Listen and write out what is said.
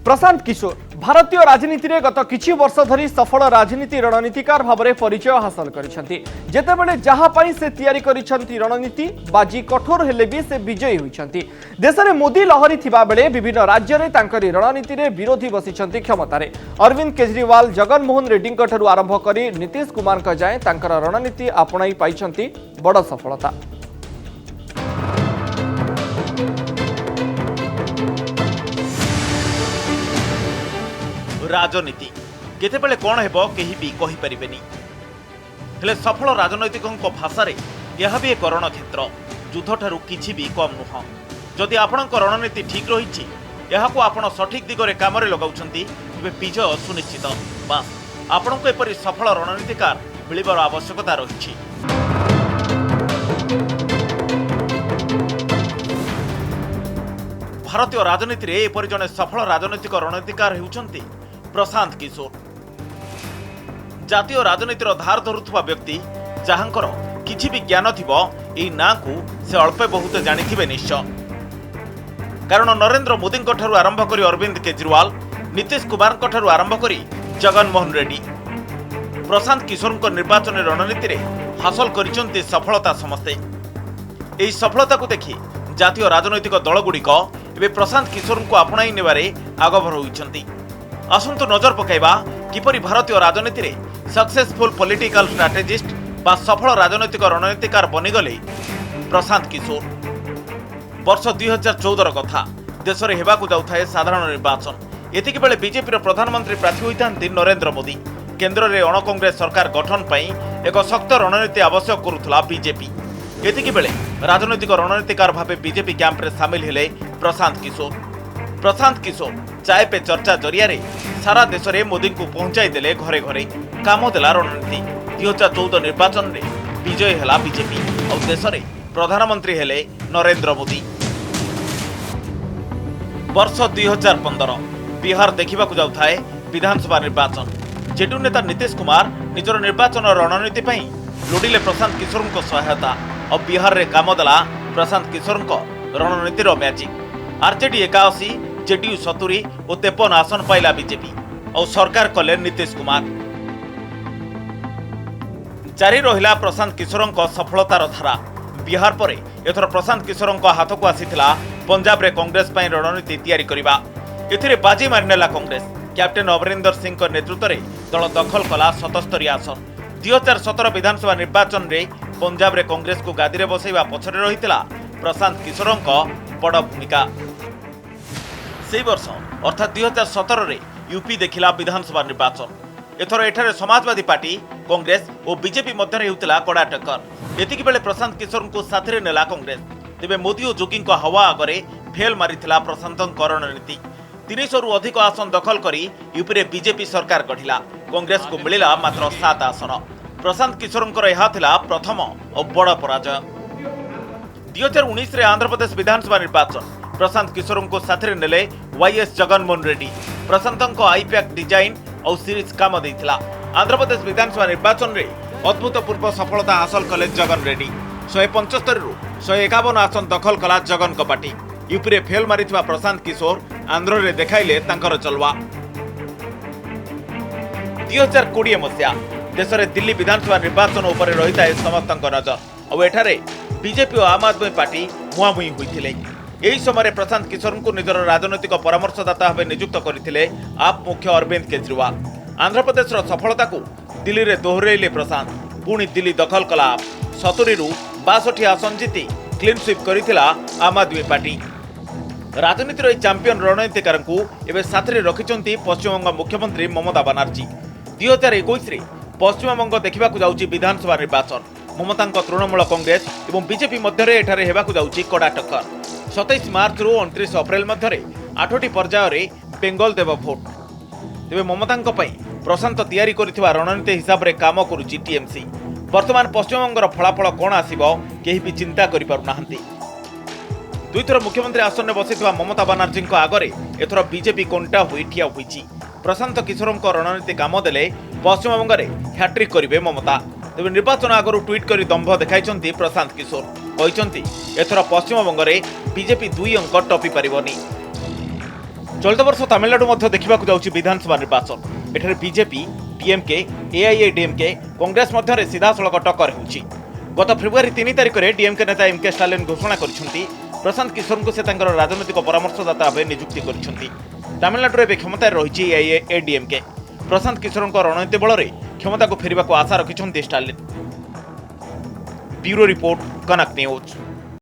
प्रशांत किशोर भारतीय राजनीति में गत किछि वर्ष धरी सफल राजनीति रणनीतिकार भाव में परिचय हासिल करिसेंती। जेतेबेले जहापाई से तैयारी करिसेंती रणनीति बाजी कठोर हेले भी से विजयी होइछंती। देश में मोदी लहरी थिबा बेले विभिन्न राज्य में तांकरी रणनीति रे विरोधी बसिछंती क्षमतारे। अरविंद केजरीवाल जगनमोहन रेड्डी ठरू आरंभ करी नीतीश कुमार जाए तांकर रणनीति आपणाई पाइछंती बड़ सफलता। राजनीति केतेबेले कौन हेबो केही भी कहि परिबेनी। हेले सफल राजनैतिकों भाषा रे यह भी एक रणक्षेत्र युद्ध ठारू किछि भी कम नुह। जदि आपणक रणनीति ठीक रही यहाको आपण सठिक दिगरे काम रे लगाउछंती तबे विजय सुनिश्चित। बास आपणक एपरि सफल रणनीतिकार मिलिबार आवश्यकता रही। भारतीय राजनीति रे एपरि जने सफल राजनैतिक रणनीतिकार हेउछंती प्रशांत किशोर। जातीय राजनीतिर धार धरुवा व्यक्ति जहांकर किछि भी ज्ञान थिबो एई ना को से अल्पे बहुत जानिथिबे निश्चय। कारण नरेंद्र मोदी ठारू आरंभ करी अरविंद केजरीवाल, नीतीश कुमार ठारू आरंभ करी जगनमोहन रेड्डी प्रशांत किशोर निर्वाचन रणनीति रे हासिल करिसंती सफलता। समस्ते एई सफलता को देखि जातीय राजनैतिक दलगुड़िक एबे प्रशांत किशोर को आपणाई नेबारे आगभर होइछंती। आसंतु नजर पकाइबा किपरि भारतीय राजनीति रे सक्सेसफुल पॉलिटिकल स्ट्रैटेजिस्ट बा सफल राजनैतिक रणनीतिकार बनिगले प्रशांत किशोर। वर्ष 2014 कथा देश में हेबाकु जाउथाय साधारण निर्वाचन। एतिक बेले बीजेपी रो प्रधानमंत्री प्रार्थी होइतांती नरेंद्र मोदी। केंद्र रे अण कांग्रेस सरकार गठन पई एक सख्त रणनीति आवश्यक करुथला बीजेपी। एतिक बेले राजनैतिक रणनीतिकार भावे बीजेपी कैंप रे शामिल हेले प्रशांत किशोर। प्रशांत किशोर चाय पे चर्चा जरिया रे सारा देश में मोदी को पहुंचाई देले घरे घरे काम देला रणनीति। 2014 निर्वाचन रे विजय हेला बीजेपी और देश में प्रधानमंत्री हेले नरेंद्र मोदी। वर्ष 2015 बिहार देखा जाउथाय विधानसभा निर्वाचन। जेडीयू नेता नीतीश कुमार निजर निर्वाचन रणनीति पई लोडिले प्रशांत किशोर को सहायता और बिहार रे काम देला Prashant Kishor रणनीतिर magic. RJD 81, JDU 70 और 53 आसन पाइला बीजेपी और सरकार कले नीतीश कुमार। जारी रहिला प्रशांत किशोर सफलतार धारा। बिहार पर एथर प्रशांत किशोर हाथ को आसीथिला पंजाब रे कांग्रेस पई रणनीति तैयारी करिबा। एथिरे बाजी मारिनेला कांग्रेस। कैप्टेन अमरिंदर सिंह नेतृत्व में दल दखल कला 77 आसन। 2017 विधानसभा निर्वाचन रे पंजाब रे कांग्रेस को गादी रे बसैबा पछरे रहितिला प्रशांत किशोर बड़ भूमिका। से वर्ष अर्थात 2017 रे यूपी देखिला विधानसभा निर्वाचन। एथर एठारे समाजवादी पार्टी, कांग्रेस और बीजेपी मध्य हेउतिला कड़ा टक्कर। एतिक बेले प्रशांत किशोर को साथरे नेला कांग्रेस। तेबे मोदी और जोगी हवा आगरे फेल मारिथिला प्रशांत रणनीति। 300 रु अधिक आसन दखल करी यूपी रे बीजेपी सरकार गढ़िला। कांग्रेस को मिलिला मात्र 7 आसन। प्रशांत किशोर यह थिला प्रथम और बड़ पराजय। 2019 रे आंध्र प्रदेश विधानसभा निर्वाचन। प्रशांत किशोर को साथरे नेले वाईएस जगनमोहन रेड्डी। प्रशांत आईपैक डिजाइन और सीरीज काम देइथिला। आंध्र प्रदेश विधानसभा निर्वाचन रे अभूतपूर्व सफलता हासिल कले जगन रेड्डी। 175 रु 151 आसन दखल कला जगन पार्टी। यूपी रे फेल मारिथिबा प्रशांत किशोर आंध्र रे देखाइले तांकर चलवा। 2020 मसिया देश में दिल्ली विधानसभा निर्वाचन उपर रही है समस्त नजर और एठारे बीजेपी और आम आदमी पार्टी मुहांमुही होइथिले। यही समय प्रशांत किशोर को निजर राजनैतिक परामर्शदाता भाव नियुक्त करते आप मुख्य अरविंद केजरीवाल। आंध्र प्रदेश सफलता को दिल्ली में दोहरैले प्रशांत। पुणी दिल्ली दखल कला आप 70 रु 62 आसन जीति क्लीन स्वीप करथिला आम आदमी पार्टी। राजनीतिर चैंपियन रणनीतिकार को एवं साथरे रखिंट पश्चिमबंग मुख्यमंत्री ममता बनर्जी। 2021 रे पश्चिमबंग देखा जाउची विधानसभा निर्वाचन। ममता तृणमूल कांग्रेस और बीजेपी मध्य एठारे हेबाकु जाउची कड़ा टक्कर। 27 मार्च रु 29 अप्रैल मध्य 8टी पर्यायर रे बेंगल देव भोट। तेबे ममता प्रशांत तैयारी करिथिबा रणनीति हिसाब रे काम करुची टीएमसी। वर्तमान पश्चिमबंगर फलाफल कौन आसिबो केही भी चिंता करि पारु नाहंती। दुईथर मुख्यमंत्री आसन में बसिथिबा ममता बनर्जी आगरे एथर बीजेपी कोंटा होई ठिया होईची। प्रशांत किशोर रणनीति काम देले पश्चिमबंग में हैट्रिक करिवे ममता। तेज निर्वाचन आगु ट्वीट कर दंभ देखाई प्रशांत किशोर कहते एथर पश्चिमबंग में बीजेपी 2 अंक टपी पारिबनी। चलित वर्ष तमिलनाडु मध्य देखा विधानसभा निर्वाचन एठारे बीजेपी डीएमके एआईएडीएमके कांग्रेस मध्य सीधासलख टक्कर होउछि। गत फेब्रुआरी 3 तारिख में डीएमके नेता एमके स्टालिन घोषणा करिसेंति प्रशांत किशोर को से तांकर राजनैतिक परामर्शदाता भाव नियुक्ति करिसेंति। तमिलनाडु रे क्षमता रही एआईएडीएमके प्रशांत किशोर रणनीति बल क्षमता को फेरने को आशा रखिंट स्टालिन। ब्यूरो रिपोर्ट कनक न्यूज।